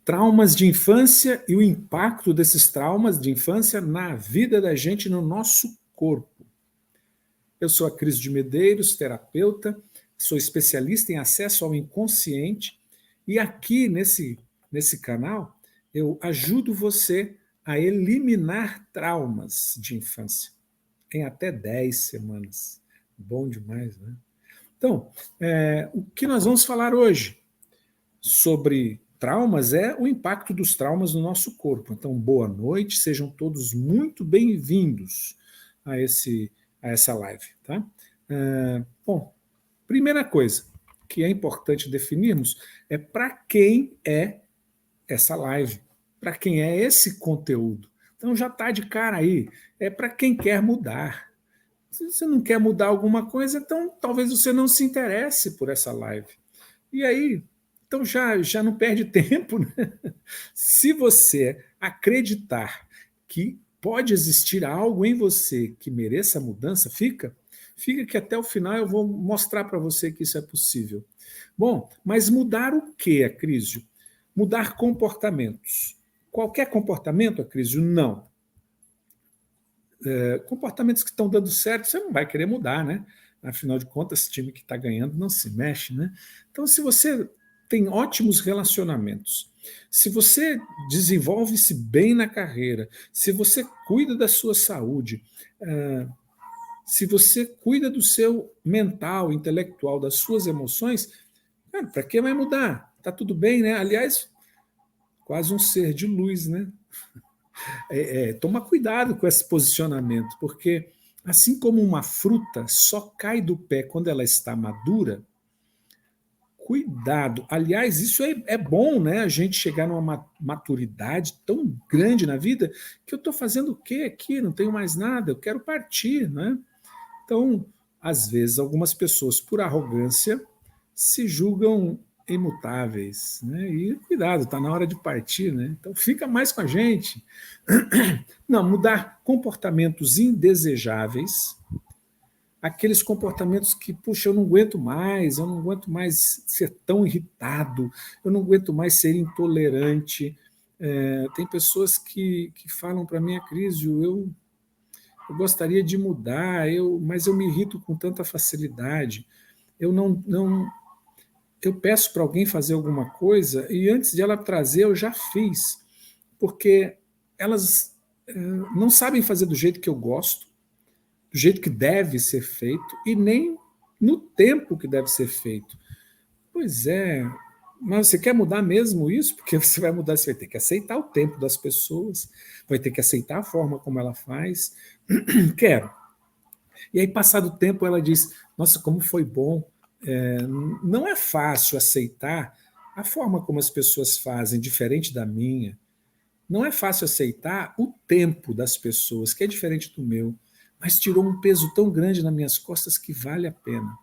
traumas de infância e o impacto desses traumas de infância na vida da gente, no nosso corpo. Eu sou a Cris de Medeiros, terapeuta, sou especialista em acesso ao inconsciente e aqui nesse canal eu ajudo você a eliminar traumas de infância em até 10 semanas. Bom demais, né? Então, o que nós vamos falar hoje sobre traumas é o impacto dos traumas no nosso corpo. Então, boa noite, sejam todos muito bem-vindos a essa live. Tá? Bom, primeira coisa que é importante definirmos é para quem é essa live, para quem é esse conteúdo. Então já está de cara aí, é para quem quer mudar. Se você não quer mudar alguma coisa, então talvez você não se interesse por essa live. E aí, então já não perde tempo, né? Se você acreditar que pode existir algo em você que mereça mudança, fica que até o final eu vou mostrar para você que isso é possível. Bom, mas mudar o que, Acrísio? Mudar comportamentos. Qualquer comportamento, Acrísio? Não. Comportamentos que estão dando certo, você não vai querer mudar, né? Afinal de contas, esse time que está ganhando não se mexe, né? Então, se você tem ótimos relacionamentos, se você desenvolve-se bem na carreira, se você cuida da sua saúde, se você cuida do seu mental, intelectual, das suas emoções, para que vai mudar? Está tudo bem, né? Aliás, quase um ser de luz, né? Toma cuidado com esse posicionamento, porque assim como uma fruta só cai do pé quando ela está madura, cuidado. Aliás, isso é bom, né? A gente chegar numa maturidade tão grande na vida que eu estou fazendo o quê aqui? Não tenho mais nada, eu quero partir, né? Então, às vezes, algumas pessoas, por arrogância, se julgam imutáveis, né? E cuidado, está na hora de partir, né? Então fica mais com a gente. Não, mudar comportamentos indesejáveis, aqueles comportamentos que, puxa, eu não aguento mais ser tão irritado, eu não aguento mais ser intolerante. Tem pessoas que falam para mim, Acrísio, eu gostaria de mudar, mas eu me irrito com tanta facilidade. Eu peço para alguém fazer alguma coisa e antes de ela trazer eu já fiz, porque elas não sabem fazer do jeito que eu gosto, do jeito que deve ser feito e nem no tempo que deve ser feito. Pois é, mas você quer mudar mesmo isso? Porque você vai mudar, você vai ter que aceitar o tempo das pessoas, vai ter que aceitar a forma como ela faz. Quero. E aí, passado o tempo, ela diz, nossa, como foi bom. Não é fácil aceitar a forma como as pessoas fazem, diferente da minha. Não é fácil aceitar o tempo das pessoas, que é diferente do meu, mas tirou um peso tão grande nas minhas costas que vale a pena.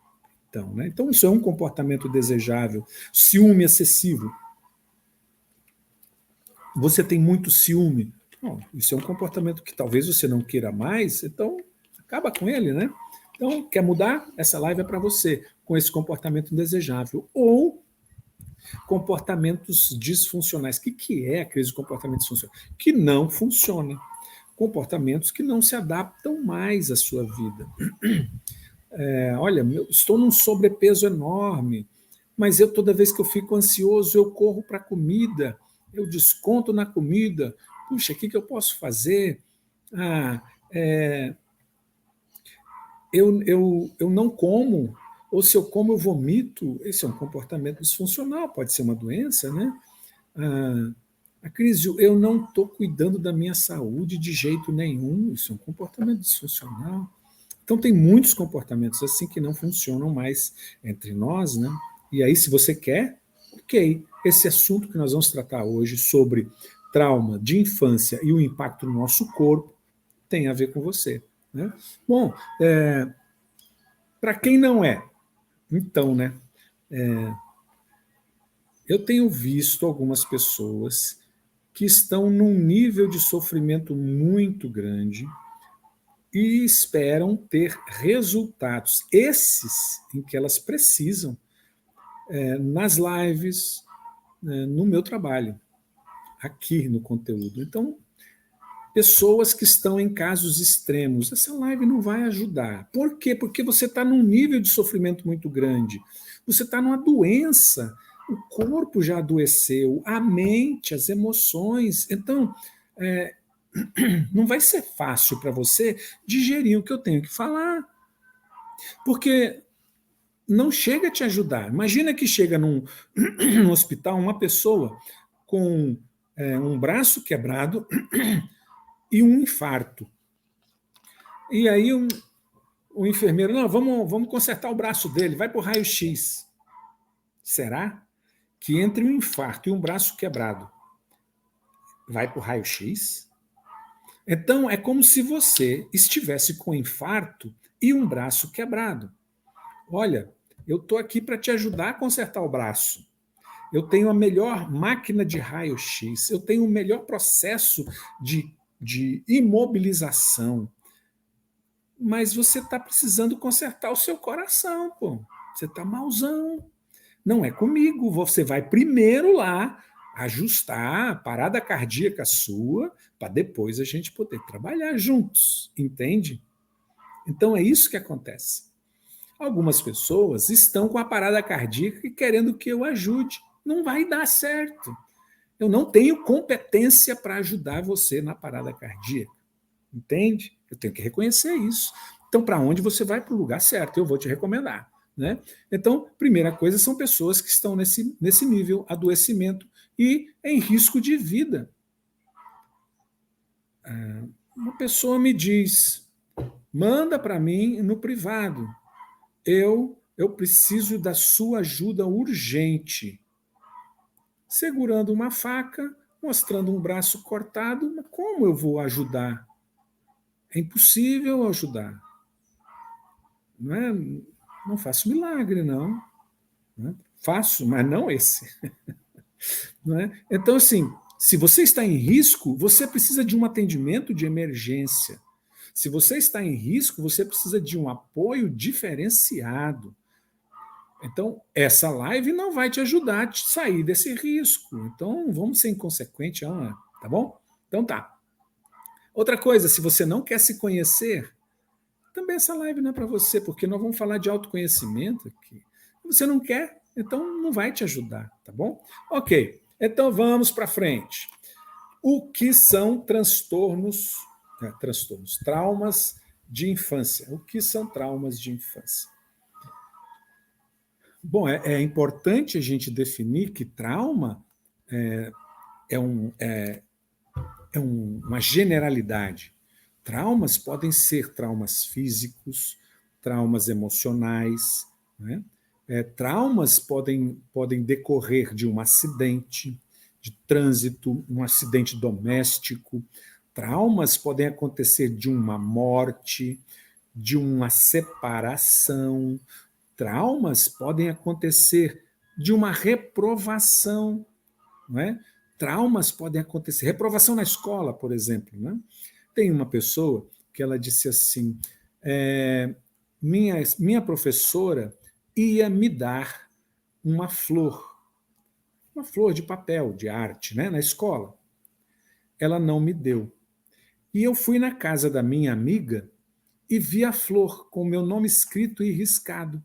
Então, né? Então isso é um comportamento desejável. Ciúme excessivo. Você tem muito ciúme. Bom, isso é um comportamento que talvez você não queira mais, então acaba com ele, né? Então, quer mudar? Essa live é para você, com esse comportamento indesejável. Ou comportamentos disfuncionais. O que é a crise de comportamento disfuncional? Que não funciona. Comportamentos que não se adaptam mais à sua vida. Olha, estou num sobrepeso enorme, mas toda vez que eu fico ansioso, eu corro para a comida, eu desconto na comida. Puxa, o que eu posso fazer? Eu não como, ou se eu como, eu vomito. Esse é um comportamento disfuncional, pode ser uma doença, né? Acrísio, eu não estou cuidando da minha saúde de jeito nenhum, isso é um comportamento disfuncional. Então, tem muitos comportamentos assim que não funcionam mais entre nós, né? E aí, se você quer, ok. Esse assunto que nós vamos tratar hoje sobre trauma de infância e o impacto no nosso corpo tem a ver com você. Né? Bom, para quem não é, então, né? Eu tenho visto algumas pessoas que estão num nível de sofrimento muito grande e esperam ter resultados, esses em que elas precisam, nas lives, no meu trabalho. aqui no conteúdo. Então, pessoas que estão em casos extremos, essa live não vai ajudar. Por quê? Porque você está num nível de sofrimento muito grande. Você está numa doença. O corpo já adoeceu, a mente, as emoções. Então, não vai ser fácil para você digerir o que eu tenho que falar. Porque não chega a te ajudar. Imagina que chega num hospital uma pessoa com um braço quebrado e um infarto. E aí o enfermeiro, não, vamos consertar o braço dele, vai para o raio-x. Será que entre um infarto e um braço quebrado, vai para o raio-x? Então, é como se você estivesse com infarto e um braço quebrado. Olha, eu estou aqui para te ajudar a consertar o braço. Eu tenho a melhor máquina de raio-x, eu tenho o melhor processo de imobilização. Mas você está precisando consertar o seu coração, pô. Você está malzão. Não é comigo. Você vai primeiro lá ajustar a parada cardíaca sua, para depois a gente poder trabalhar juntos, entende? Então é isso que acontece. Algumas pessoas estão com a parada cardíaca e querendo que eu ajude. Não vai dar certo. Eu não tenho competência para ajudar você na parada cardíaca. Entende? Eu tenho que reconhecer isso. Então, para onde você vai? Para o lugar certo, eu vou te recomendar. Né? Então, primeira coisa, são pessoas que estão nesse nível, adoecimento e em risco de vida. Uma pessoa me diz, manda para mim no privado, eu preciso da sua ajuda urgente. Segurando uma faca, mostrando um braço cortado, como eu vou ajudar? É impossível ajudar. Não faço milagre, não. Faço, mas não esse. Não é? Então, assim, se você está em risco, você precisa de um atendimento de emergência. Se você está em risco, você precisa de um apoio diferenciado. Então, essa live não vai te ajudar a te sair desse risco. Então, vamos ser inconsequentes, tá bom? Então tá. Outra coisa, se você não quer se conhecer, também essa live não é para você, porque nós vamos falar de autoconhecimento aqui. Você não quer, então não vai te ajudar, tá bom? Ok, então vamos para frente. O que são transtornos, traumas de infância? O que são traumas de infância? Bom, é importante a gente definir que trauma uma generalidade. Traumas podem ser traumas físicos, traumas emocionais, né? Traumas podem decorrer de um acidente de trânsito, um acidente doméstico. Traumas podem acontecer de uma morte, de uma separação. Traumas podem acontecer de uma reprovação, não é? Traumas podem acontecer. Reprovação na escola, por exemplo. Né? Tem uma pessoa que ela disse assim, minha professora ia me dar uma flor de papel, de arte, né, na escola. Ela não me deu. E eu fui na casa da minha amiga e vi a flor com o meu nome escrito e riscado.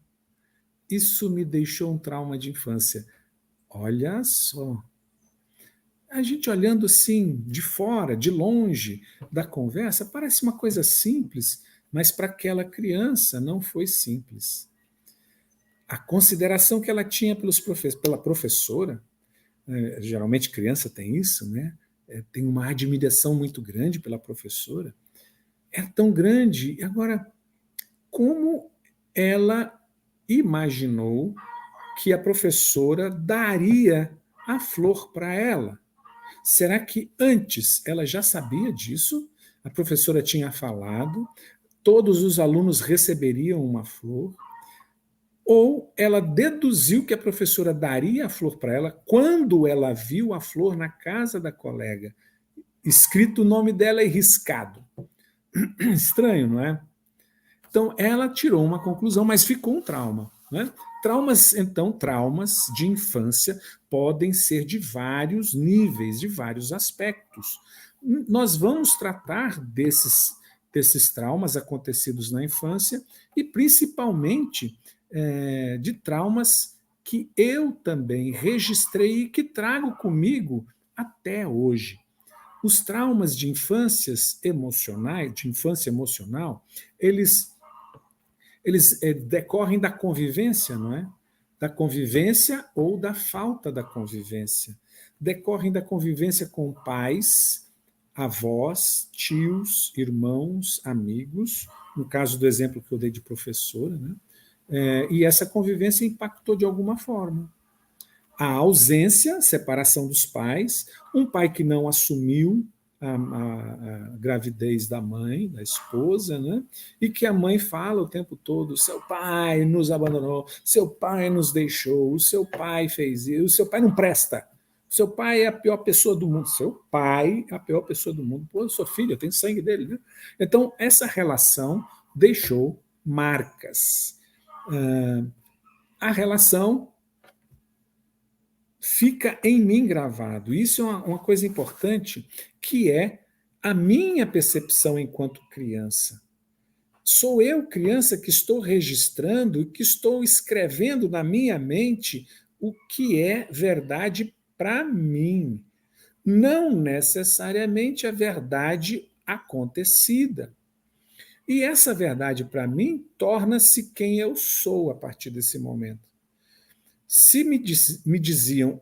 Isso me deixou um trauma de infância. Olha só. A gente olhando assim, de fora, de longe da conversa, parece uma coisa simples, mas para aquela criança não foi simples. A consideração que ela tinha pela professora, geralmente criança tem isso, né? Tem uma admiração muito grande pela professora, é tão grande. Agora, como ela imaginou que a professora daria a flor para ela? Será que antes ela já sabia disso? A professora tinha falado, todos os alunos receberiam uma flor? Ou ela deduziu que a professora daria a flor para ela quando ela viu a flor na casa da colega, escrito o nome dela e riscado? Estranho, não é? Então ela tirou uma conclusão, mas ficou um trauma. Né? Traumas de infância podem ser de vários níveis, de vários aspectos. Nós vamos tratar desses traumas acontecidos na infância e, principalmente, de traumas que eu também registrei e que trago comigo até hoje. Os traumas de infâncias emocionais, de infância emocional, eles decorrem da convivência, não é? Da convivência ou da falta da convivência. Decorrem da convivência com pais, avós, tios, irmãos, amigos, no caso do exemplo que eu dei de professora, né? E essa convivência impactou de alguma forma. A ausência, separação dos pais, um pai que não assumiu a gravidez da mãe, da esposa, né? E que a mãe fala o tempo todo: seu pai nos abandonou, seu pai nos deixou, o seu pai fez isso, o seu pai não presta, o seu pai é a pior pessoa do mundo. Seu pai é a pior pessoa do mundo. Pô, eu sou filho, eu tenho sangue dele, né? Então, essa relação deixou marcas. A relação fica em mim gravado. Isso é uma coisa importante, que é a minha percepção enquanto criança. Sou eu, criança, que estou registrando, que estou escrevendo na minha mente o que é verdade para mim, não necessariamente a verdade acontecida. E essa verdade, para mim, torna-se quem eu sou a partir desse momento. Se me diziam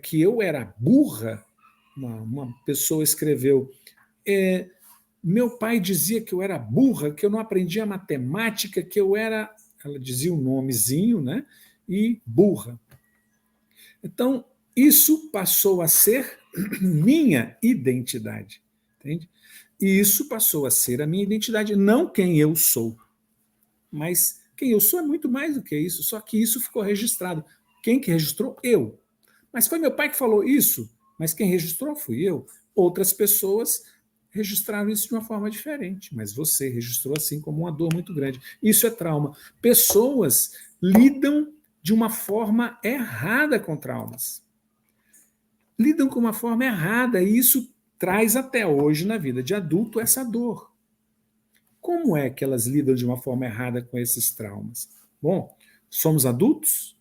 que eu era burra, uma pessoa escreveu, meu pai dizia que eu era burra, que eu não aprendia matemática, que eu era, ela dizia um nomezinho, né? E burra. Então, isso passou a ser minha identidade, entende? E isso passou a ser a minha identidade, não quem eu sou, mas quem eu sou é muito mais do que isso, só que isso ficou registrado. Quem que registrou? Eu. Mas foi meu pai que falou isso, mas quem registrou fui eu. Outras pessoas registraram isso de uma forma diferente, mas você registrou assim como uma dor muito grande. Isso é trauma. Pessoas lidam de uma forma errada com traumas. Lidam com uma forma errada e isso traz até hoje na vida de adulto essa dor. Como é que elas lidam de uma forma errada com esses traumas? Bom, somos adultos,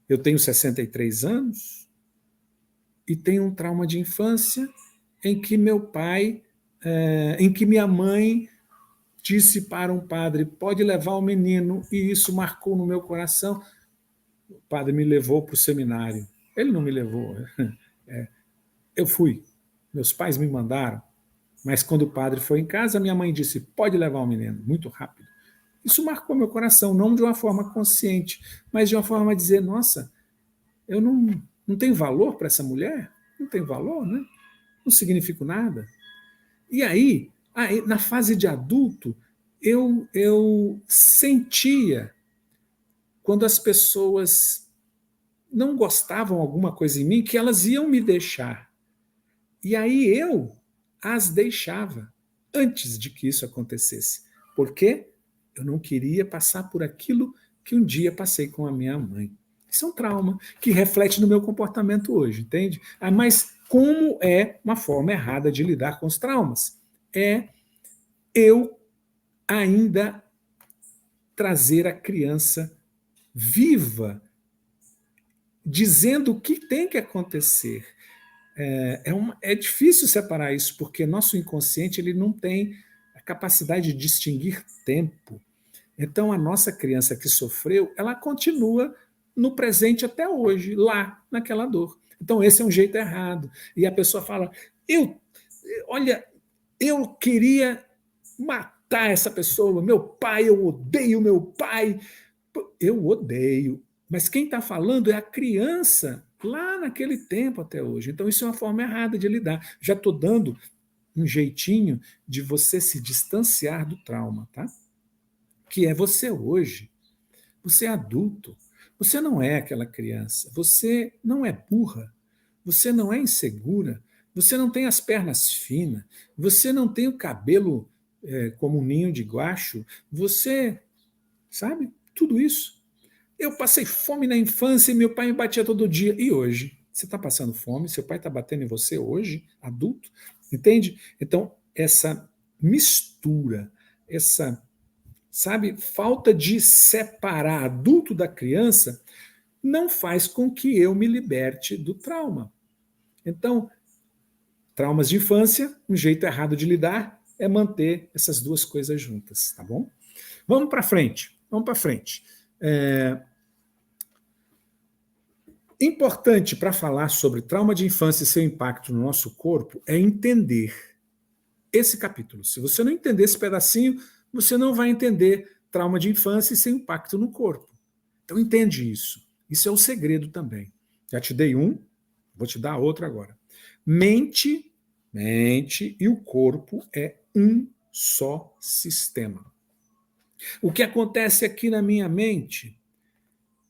eu tenho 63 anos e tenho um trauma de infância em que meu pai, em que minha mãe disse para um padre: pode levar o menino, e isso marcou no meu coração. O padre me levou para o seminário. Ele não me levou, eu fui. Meus pais me mandaram. Mas quando o padre foi em casa, minha mãe disse: pode levar o menino, muito rápido. Isso marcou meu coração, não de uma forma consciente, mas de uma forma de dizer: nossa, eu não tenho valor para essa mulher? Não tenho valor, né? Não significo nada. E aí, na fase de adulto, eu sentia quando as pessoas não gostavam alguma coisa em mim, que elas iam me deixar. E aí eu as deixava antes de que isso acontecesse. Por quê? Eu não queria passar por aquilo que um dia passei com a minha mãe. Isso é um trauma que reflete no meu comportamento hoje, entende? Mas como é uma forma errada de lidar com os traumas? É eu ainda trazer a criança viva, dizendo o que tem que acontecer. É difícil separar isso, porque nosso inconsciente ele não tem a capacidade de distinguir tempo. Então, a nossa criança que sofreu, ela continua no presente até hoje, lá, naquela dor. Então, esse é um jeito errado. E a pessoa fala: olha, eu queria matar essa pessoa, meu pai, eu odeio meu pai. Eu odeio. Mas quem está falando é a criança lá naquele tempo até hoje. Então, isso é uma forma errada de lidar. Já estou dando um jeitinho de você se distanciar do trauma, tá? Que é você hoje. Você é adulto. Você não é aquela criança. Você não é burra. Você não é insegura. Você não tem as pernas finas. Você não tem o cabelo como um ninho de guacho. Você, sabe? Tudo isso. Eu passei fome na infância e meu pai me batia todo dia. E hoje? Você está passando fome? Seu pai está batendo em você hoje, adulto? Entende? Então, essa mistura, essa, sabe, falta de separar adulto da criança não faz com que eu me liberte do trauma. Então, traumas de infância, um jeito errado de lidar é manter essas duas coisas juntas, tá bom? Vamos para frente, vamos para frente. Importante para falar sobre trauma de infância e seu impacto no nosso corpo é entender esse capítulo. Se você não entender esse pedacinho, você não vai entender trauma de infância e seu impacto no corpo. Então entende isso. Isso é o segredo também. Já te dei um, vou te dar outro agora. Mente e o corpo é um só sistema. O que acontece aqui na minha mente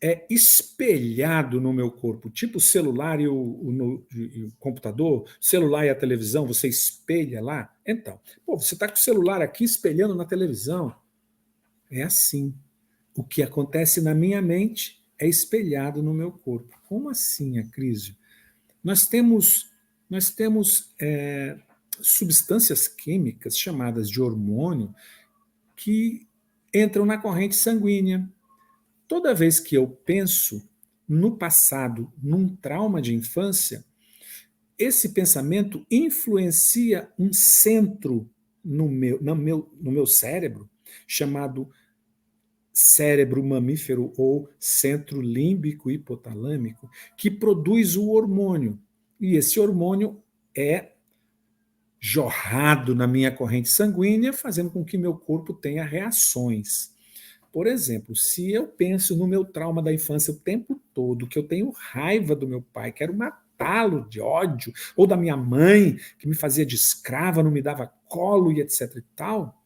é espelhado no meu corpo, tipo o celular e o computador, celular e a televisão, você espelha lá. Então, você está com o celular aqui espelhando na televisão. É assim. O que acontece na minha mente é espelhado no meu corpo. Como assim, Acrísio? Nós temos substâncias químicas chamadas de hormônio que entram na corrente sanguínea. Toda vez que eu penso no passado, num trauma de infância, esse pensamento influencia um centro no meu cérebro, chamado cérebro mamífero ou centro límbico hipotalâmico, que produz o hormônio. E esse hormônio é jorrado na minha corrente sanguínea, fazendo com que meu corpo tenha reações. Por exemplo, se eu penso no meu trauma da infância o tempo todo, que eu tenho raiva do meu pai, quero matá-lo de ódio, ou da minha mãe, que me fazia de escrava, não me dava colo e etc e tal,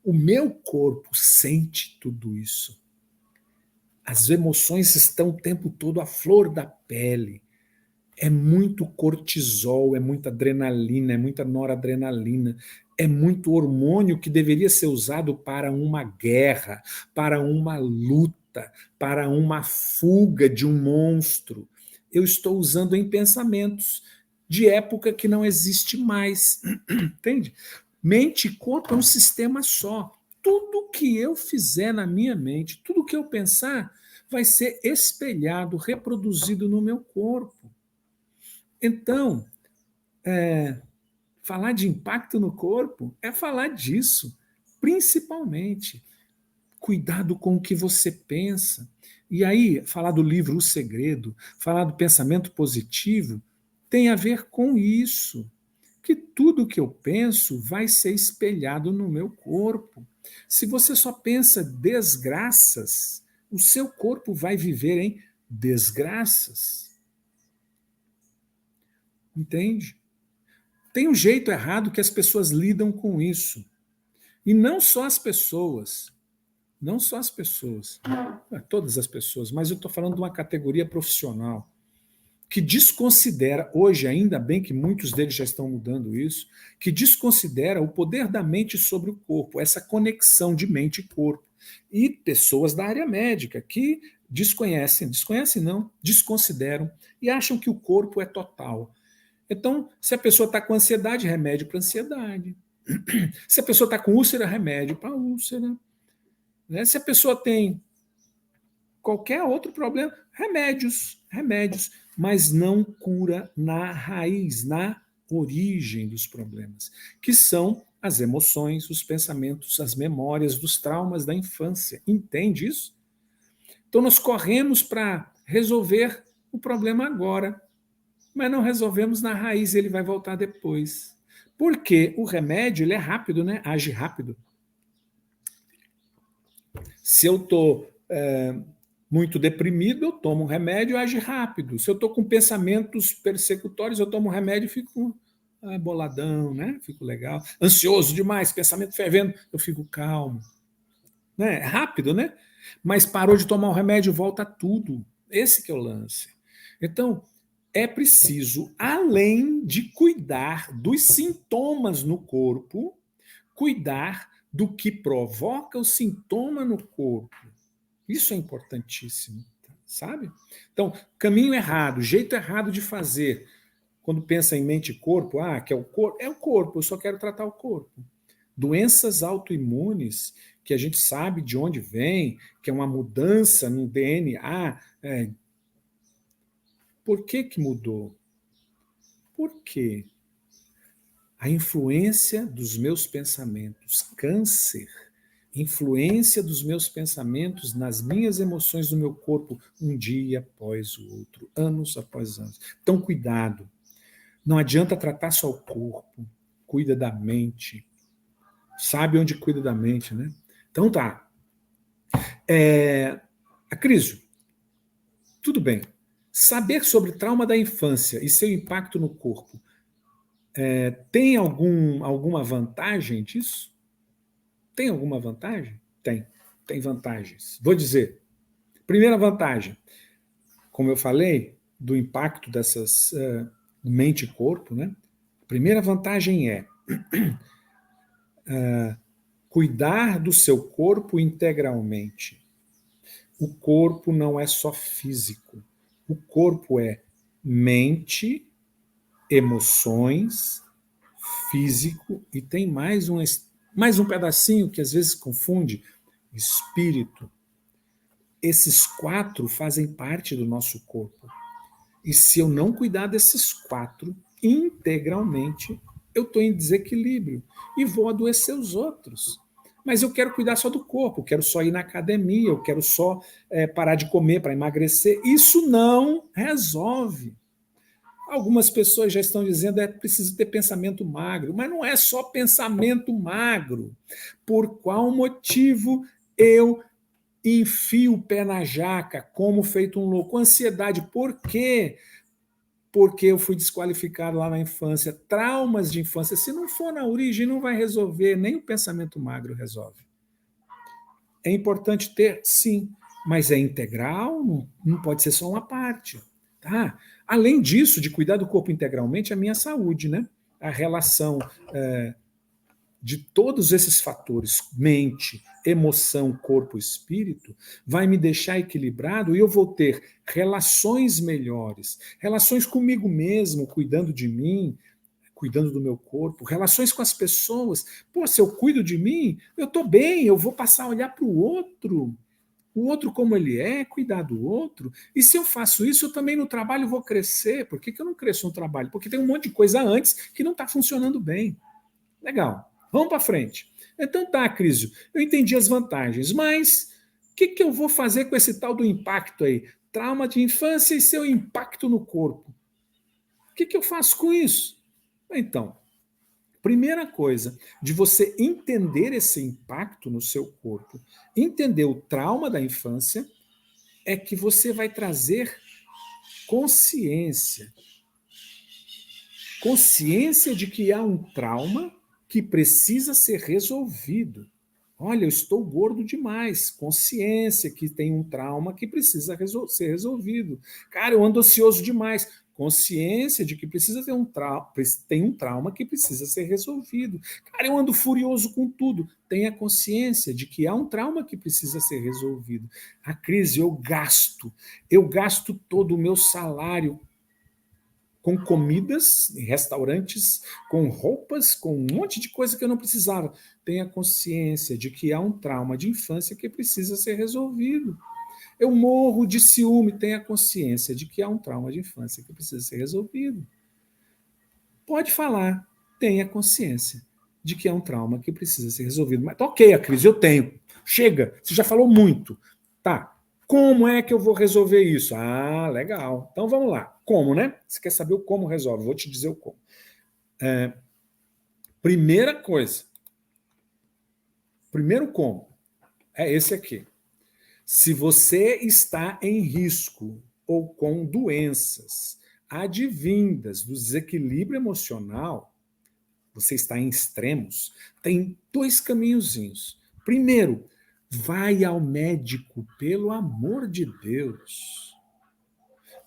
o meu corpo sente tudo isso. As emoções estão o tempo todo à flor da pele. É muito cortisol, é muita adrenalina, é muita noradrenalina, é muito hormônio que deveria ser usado para uma guerra, para uma luta, para uma fuga de um monstro. Eu estou usando em pensamentos de época que não existe mais. Entende? Mente e corpo é um sistema só. Tudo que eu fizer na minha mente, tudo que eu pensar, vai ser espelhado, reproduzido no meu corpo. Então, falar de impacto no corpo é falar disso, principalmente. Cuidado com o que você pensa. E aí, falar do livro O Segredo, falar do pensamento positivo, tem a ver com isso. Que tudo que eu penso vai ser espelhado no meu corpo. Se você só pensa desgraças, o seu corpo vai viver em desgraças. Entende? Tem um jeito errado que as pessoas lidam com isso. E não só as pessoas, todas as pessoas, mas eu estou falando de uma categoria profissional que desconsidera, hoje ainda bem que muitos deles já estão mudando isso, que desconsidera o poder da mente sobre o corpo, essa conexão de mente e corpo. E pessoas da área médica que desconhecem não, desconsideram e acham que o corpo é total. Então, se a pessoa está com ansiedade, remédio para ansiedade. Se a pessoa está com úlcera, remédio para úlcera. Né? Se a pessoa tem qualquer outro problema, remédios, mas não cura na raiz, na origem dos problemas, que são as emoções, os pensamentos, as memórias dos traumas da infância. Entende isso? Então nós corremos para resolver o problema agora, mas não resolvemos na raiz, ele vai voltar depois. Porque o remédio ele é rápido, né? Age rápido. Se eu estou muito deprimido, eu tomo um remédio e age rápido. Se eu estou com pensamentos persecutórios, eu tomo um remédio e fico boladão, né? Fico legal. Ansioso demais, pensamento fervendo, eu fico calmo. Né? É rápido, né? Mas parou de tomar o remédio, volta tudo. Esse que é o lance. Então, é preciso, além de cuidar dos sintomas no corpo, cuidar do que provoca o sintoma no corpo. Isso é importantíssimo. sabe? Então, caminho errado, jeito errado de fazer. Quando pensa em mente e corpo, que é o corpo, eu só quero tratar o corpo. Doenças autoimunes, que a gente sabe de onde vem, que é uma mudança no DNA. Por que mudou? Por quê? A influência dos meus pensamentos, câncer, influência dos meus pensamentos nas minhas emoções no meu corpo, um dia após o outro, anos após anos. Então, cuidado. Não adianta tratar só o corpo, cuida da mente. Sabe onde cuida da mente, né? Então tá. Acrísio, tudo bem. Saber sobre trauma da infância e seu impacto no corpo tem alguma vantagem disso? Tem alguma vantagem? Tem vantagens. Vou dizer. Primeira vantagem, como eu falei, do impacto dessas mente e corpo, né? A primeira vantagem é cuidar do seu corpo integralmente. O corpo não é só físico. O corpo é mente, emoções, físico e tem mais um pedacinho que às vezes confunde, espírito. Esses 4 fazem parte do nosso corpo. E se eu não cuidar desses 4 integralmente, eu estou em desequilíbrio e vou adoecer os outros. Mas eu quero cuidar só do corpo, quero só ir na academia, eu quero só parar de comer para emagrecer. Isso não resolve. Algumas pessoas já estão dizendo que é preciso ter pensamento magro, mas não é só pensamento magro. Por qual motivo eu enfio o pé na jaca, como feito um louco? Ansiedade, por quê? Porque eu fui desqualificado lá na infância. Traumas de infância, se não for na origem, não vai resolver, nem o pensamento magro resolve. É importante ter, sim, mas é integral, não pode ser só uma parte. Tá? Além disso, de cuidar do corpo integralmente, a minha saúde, né? A relação de todos esses fatores, mente, emoção, corpo, espírito, vai me deixar equilibrado e eu vou ter relações melhores, relações comigo mesmo, cuidando de mim, cuidando do meu corpo, relações com as pessoas. Pô, se eu cuido de mim, eu estou bem, eu vou passar a olhar para o outro como ele é, cuidar do outro. E se eu faço isso, eu também no trabalho vou crescer. Por que eu não cresço no trabalho? Porque tem um monte de coisa antes que não está funcionando bem. Legal. Vamos para frente. Então tá, Crísio, eu entendi as vantagens, mas o que eu vou fazer com esse tal do impacto aí? Trauma de infância e seu impacto no corpo. O que eu faço com isso? Então, primeira coisa, de você entender esse impacto no seu corpo, entender o trauma da infância, é que você vai trazer consciência. Consciência de que há um trauma que precisa ser resolvido. Olha, eu estou gordo demais. Consciência que tem um trauma que precisa ser resolvido. Cara, eu ando ansioso demais. Consciência de que precisa ter tem um trauma que precisa ser resolvido. Cara, eu ando furioso com tudo. Tenha consciência de que há um trauma que precisa ser resolvido. A crise, eu gasto todo o meu salário com comidas em restaurantes, com roupas, com um monte de coisa que eu não precisava. Tenha consciência de que há um trauma de infância que precisa ser resolvido. Eu morro de ciúme, tenha consciência de que há um trauma de infância que precisa ser resolvido. Pode falar, tenha consciência de que há um trauma que precisa ser resolvido. Mas ok, a crise, eu tenho. Chega, você já falou muito. Tá, como é que eu vou resolver isso? Ah, legal. Então vamos lá. Como, né? Você quer saber o como resolve? Vou te dizer o como. Primeira coisa. Primeiro como. É esse aqui. Se você está em risco ou com doenças advindas do desequilíbrio emocional, você está em extremos, tem 2 caminhozinhos. Primeiro, vai ao médico, pelo amor de Deus.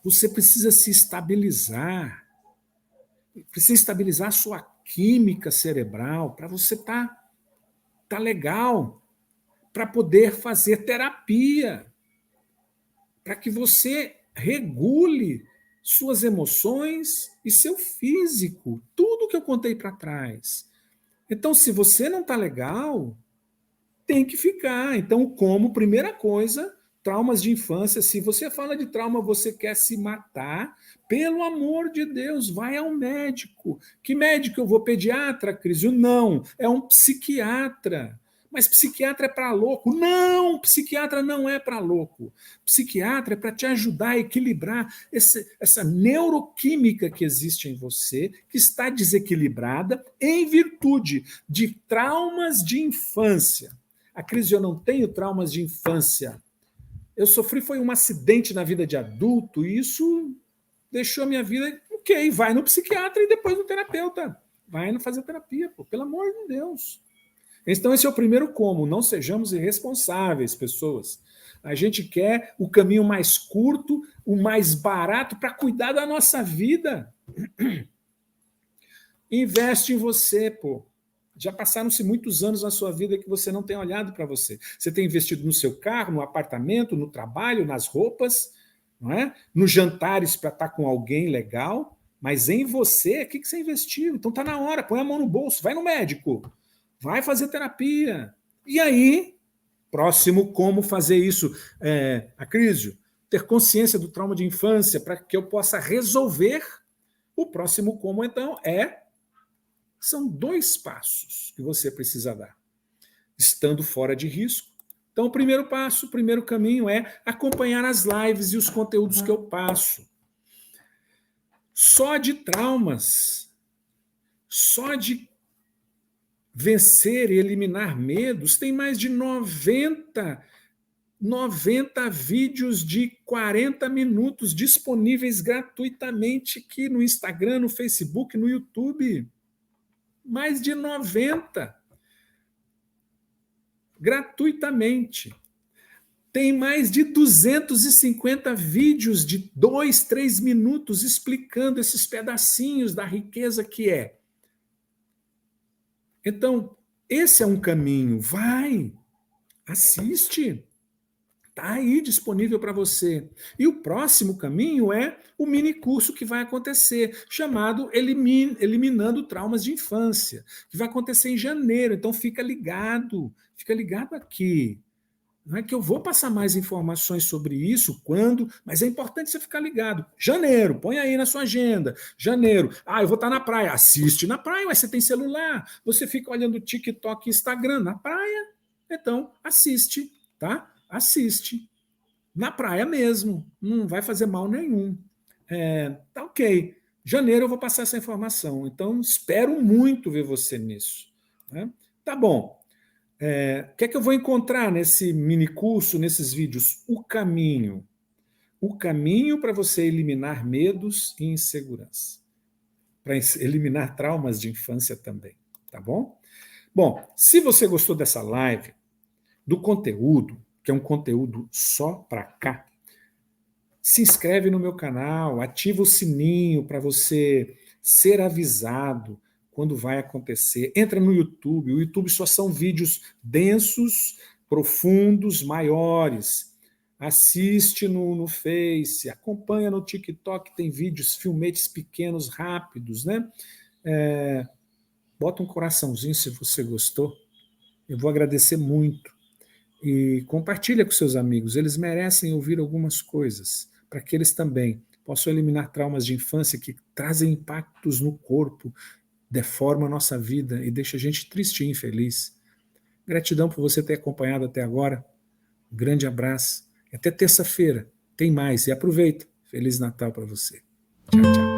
Você precisa se estabilizar. Precisa estabilizar a sua química cerebral para você tá legal, para poder fazer terapia. para que você regule suas emoções e seu físico, tudo que eu contei para trás. Então, se você não está legal, tem que ficar. Então, como primeira coisa, traumas de infância. Se você fala de trauma, você quer se matar, pelo amor de Deus, vai ao médico. Que médico eu vou? Pediatra, Crisio? Não, é um psiquiatra. Mas psiquiatra é para louco? Não, psiquiatra não é para louco. Psiquiatra é para te ajudar a equilibrar essa neuroquímica que existe em você, que está desequilibrada em virtude de traumas de infância. A Cris, eu não tenho traumas de infância. Eu sofri foi um acidente na vida de adulto e isso deixou a minha vida... Ok, vai no psiquiatra e depois no terapeuta. Vai no fazer terapia, pô, pelo amor de Deus. Então esse é o primeiro como. Não sejamos irresponsáveis, pessoas. A gente quer o caminho mais curto, o mais barato para cuidar da nossa vida. Investe em você, pô. Já passaram-se muitos anos na sua vida que você não tem olhado para você. Você tem investido no seu carro, no apartamento, no trabalho, nas roupas, não é? Nos jantares para estar com alguém legal, mas em você, o que você investiu? Então está na hora, põe a mão no bolso, vai no médico, vai fazer terapia. E aí, próximo, como fazer isso? Acrísio, ter consciência do trauma de infância para que eu possa resolver. O próximo como, então, são 2 passos que você precisa dar, estando fora de risco. Então, o primeiro passo, o primeiro caminho é acompanhar as lives e os conteúdos que eu passo. Só de traumas, só de vencer e eliminar medos, tem mais de 90 vídeos de 40 minutos disponíveis gratuitamente aqui no Instagram, no Facebook, no YouTube. Mais de 90. Gratuitamente. Tem mais de 250 vídeos de 2, 3 minutos explicando esses pedacinhos da riqueza que é. Então, esse é um caminho. Vai, assiste. Está aí disponível para você. E o próximo caminho é o mini curso que vai acontecer, chamado Eliminando Traumas de Infância, que vai acontecer em janeiro. Então fica ligado aqui. Não é que eu vou passar mais informações sobre isso quando, mas é importante você ficar ligado. Janeiro, põe aí na sua agenda. Janeiro, eu vou estar na praia. Assiste na praia, mas você tem celular. Você fica olhando TikTok e Instagram na praia. Então, assiste, tá? Assiste. Na praia mesmo. Não vai fazer mal nenhum. Tá ok. Janeiro eu vou passar essa informação. Então, espero muito ver você nisso. Né? Tá bom. O que é que eu vou encontrar nesse mini curso, nesses vídeos? O caminho. O caminho para você eliminar medos e insegurança. Para eliminar traumas de infância também. Tá bom? Bom, se você gostou dessa live, do conteúdo, que é um conteúdo só para cá, se inscreve no meu canal, ativa o sininho para você ser avisado quando vai acontecer. Entra no YouTube, o YouTube só são vídeos densos, profundos, maiores. Assiste no Face, acompanha no TikTok, tem vídeos, filmetes pequenos, rápidos, né? Bota um coraçãozinho se você gostou. Eu vou agradecer muito. E compartilha com seus amigos, eles merecem ouvir algumas coisas, para que eles também possam eliminar traumas de infância que trazem impactos no corpo, deformam a nossa vida e deixam a gente triste e infeliz. Gratidão por você ter acompanhado até agora. Um grande abraço. Até terça-feira. Tem mais. E aproveita. Feliz Natal para você. Tchau, tchau.